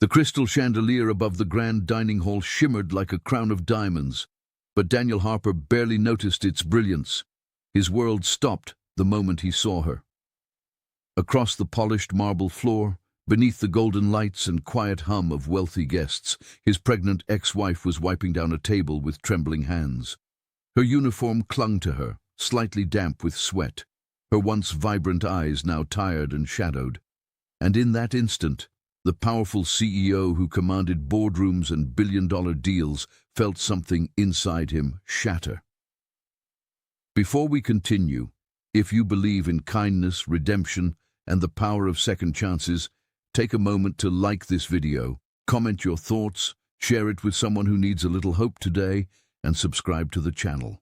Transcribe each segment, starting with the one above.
The crystal chandelier above the grand dining hall shimmered like a crown of diamonds, but Daniel Harper barely noticed its brilliance. His world stopped the moment he saw her. Across the polished marble floor, beneath the golden lights and quiet hum of wealthy guests, his pregnant ex-wife was wiping down a table with trembling hands. Her uniform clung to her, slightly damp with sweat, her once vibrant eyes now tired and shadowed. And in that instant, the powerful CEO who commanded boardrooms and billion-dollar deals felt something inside him shatter. Before we continue, if you believe in kindness, redemption, and the power of second chances, take a moment to like this video, comment your thoughts, share it with someone who needs a little hope today, and subscribe to the channel.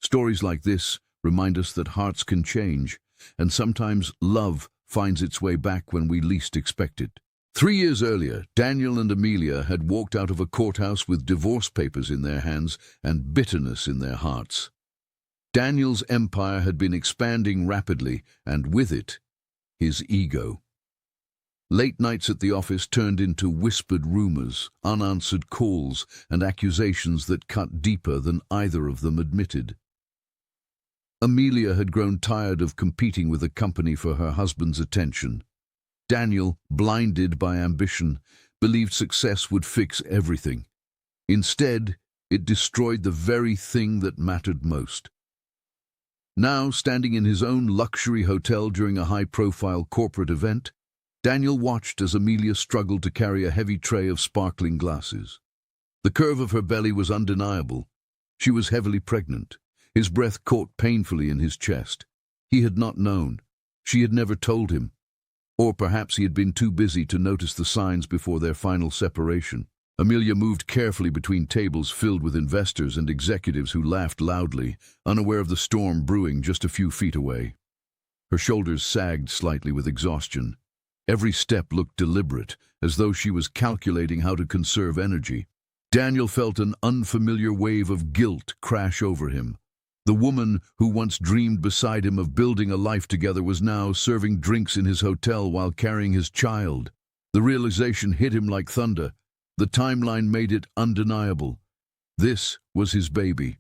Stories like this remind us that hearts can change, and sometimes love finds its way back when we least expect it. 3 years earlier, Daniel and Amelia had walked out of a courthouse with divorce papers in their hands and bitterness in their hearts. Daniel's empire had been expanding rapidly, and with it, his ego. Late nights at the office turned into whispered rumors, unanswered calls, and accusations that cut deeper than either of them admitted. Amelia had grown tired of competing with the company for her husband's attention. Daniel, blinded by ambition, believed success would fix everything. Instead, it destroyed the very thing that mattered most. Now, standing in his own luxury hotel during a high-profile corporate event, Daniel watched as Amelia struggled to carry a heavy tray of sparkling glasses. The curve of her belly was undeniable. She was heavily pregnant. His breath caught painfully in his chest. He had not known. She had never told him. Or perhaps he had been too busy to notice the signs before their final separation. Amelia moved carefully between tables filled with investors and executives who laughed loudly, unaware of the storm brewing just a few feet away. Her shoulders sagged slightly with exhaustion. Every step looked deliberate, as though she was calculating how to conserve energy. Daniel felt an unfamiliar wave of guilt crash over him. The woman who once dreamed beside him of building a life together was now serving drinks in his hotel while carrying his child. The realization hit him like thunder. The timeline made it undeniable. This was his baby.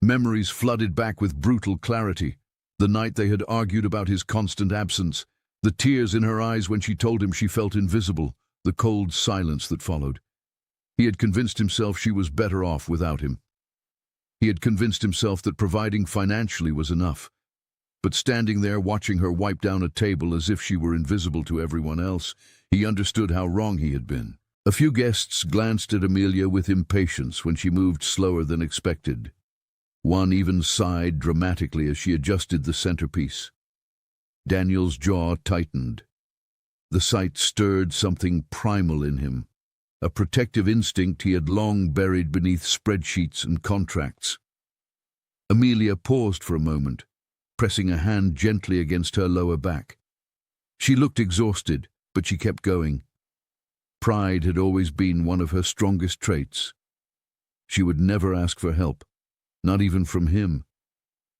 Memories flooded back with brutal clarity. The night they had argued about his constant absence, the tears in her eyes when she told him she felt invisible, the cold silence that followed. He had convinced himself she was better off without him. He had convinced himself that providing financially was enough. But standing there watching her wipe down a table as if she were invisible to everyone else, he understood how wrong he had been. A few guests glanced at Amelia with impatience when she moved slower than expected. One even sighed dramatically as she adjusted the centerpiece. Daniel's jaw tightened. The sight stirred something primal in him, a protective instinct he had long buried beneath spreadsheets and contracts. Amelia paused for a moment, pressing a hand gently against her lower back. She looked exhausted, but she kept going. Pride had always been one of her strongest traits. She would never ask for help, not even from him.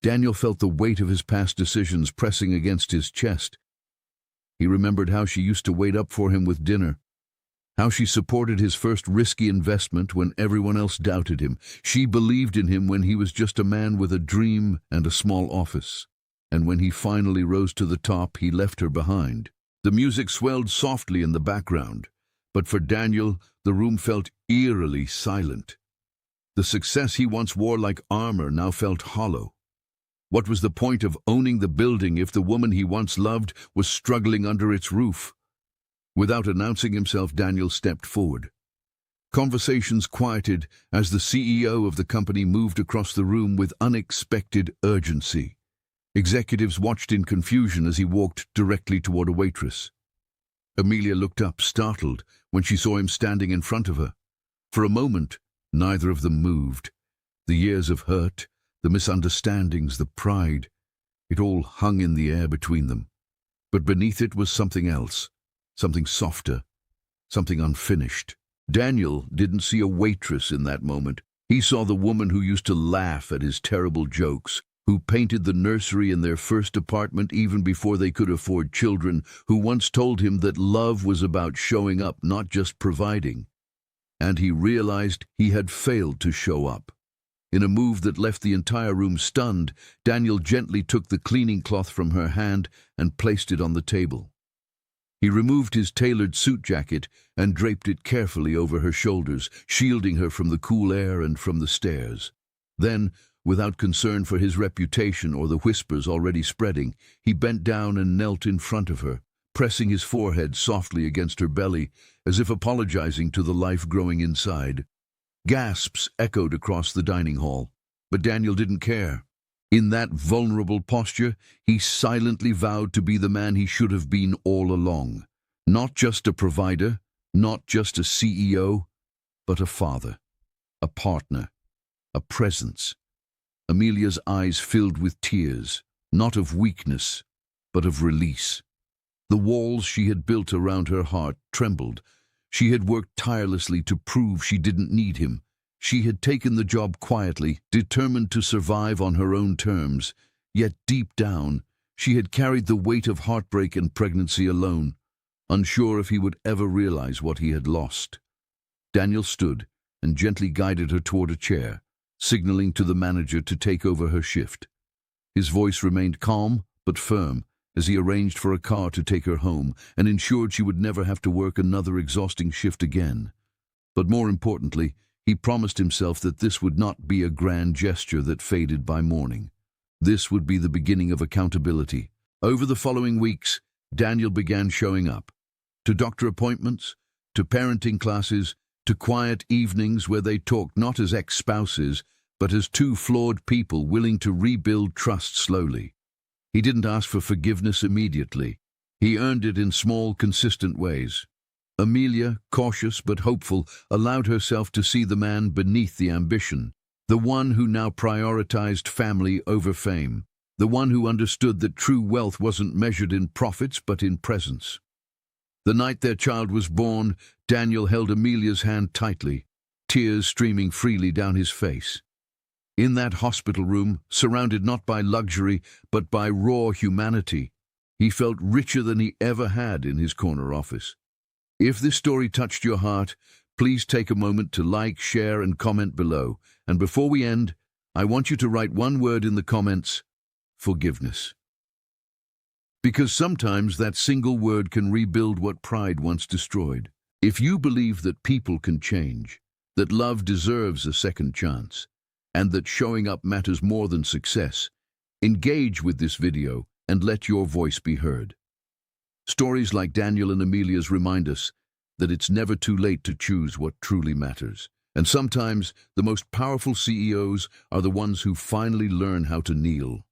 Daniel felt the weight of his past decisions pressing against his chest. He remembered how she used to wait up for him with dinner, how she supported his first risky investment when everyone else doubted him. She believed in him when he was just a man with a dream and a small office. And when he finally rose to the top, he left her behind. The music swelled softly in the background, but for Daniel, the room felt eerily silent. The success he once wore like armor now felt hollow. What was the point of owning the building if the woman he once loved was struggling under its roof? Without announcing himself, Daniel stepped forward. Conversations quieted as the CEO of the company moved across the room with unexpected urgency. Executives watched in confusion as he walked directly toward a waitress. Amelia looked up, startled, when she saw him standing in front of her. For a moment, neither of them moved. The years of hurt, the misunderstandings, the pride, it all hung in the air between them. But beneath it was something else. Something softer, something unfinished. Daniel didn't see a waitress in that moment. He saw the woman who used to laugh at his terrible jokes, who painted the nursery in their first apartment even before they could afford children, who once told him that love was about showing up, not just providing. And he realized he had failed to show up. In a move that left the entire room stunned, Daniel gently took the cleaning cloth from her hand and placed it on the table. He removed his tailored suit jacket and draped it carefully over her shoulders, shielding her from the cool air and from the stares. Then, without concern for his reputation or the whispers already spreading, he bent down and knelt in front of her, pressing his forehead softly against her belly, as if apologizing to the life growing inside. Gasps echoed across the dining hall, but Daniel didn't care. In that vulnerable posture, he silently vowed to be the man he should have been all along. Not just a provider, not just a CEO, but a father, a partner, a presence. Amelia's eyes filled with tears, not of weakness, but of release. The walls she had built around her heart trembled. She had worked tirelessly to prove she didn't need him. She had taken the job quietly, determined to survive on her own terms. Yet deep down, she had carried the weight of heartbreak and pregnancy alone, unsure if he would ever realize what he had lost. Daniel stood and gently guided her toward a chair, signaling to the manager to take over her shift. His voice remained calm but firm as he arranged for a car to take her home and ensured she would never have to work another exhausting shift again. But more importantly, he promised himself that this would not be a grand gesture that faded by morning. This would be the beginning of accountability. Over the following weeks, Daniel began showing up. To doctor appointments, to parenting classes, to quiet evenings where they talked not as ex-spouses, but as two flawed people willing to rebuild trust slowly. He didn't ask for forgiveness immediately. He earned it in small, consistent ways. Amelia, cautious but hopeful, allowed herself to see the man beneath the ambition, the one who now prioritized family over fame, the one who understood that true wealth wasn't measured in profits but in presence. The night their child was born, Daniel held Amelia's hand tightly, tears streaming freely down his face. In that hospital room, surrounded not by luxury but by raw humanity, he felt richer than he ever had in his corner office. If this story touched your heart, please take a moment to like, share, and comment below. And before we end, I want you to write one word in the comments: forgiveness. Because sometimes that single word can rebuild what pride once destroyed. If you believe that people can change, that love deserves a second chance, and that showing up matters more than success, engage with this video and let your voice be heard. Stories like Daniel and Amelia's remind us that it's never too late to choose what truly matters. And sometimes the most powerful CEOs are the ones who finally learn how to kneel.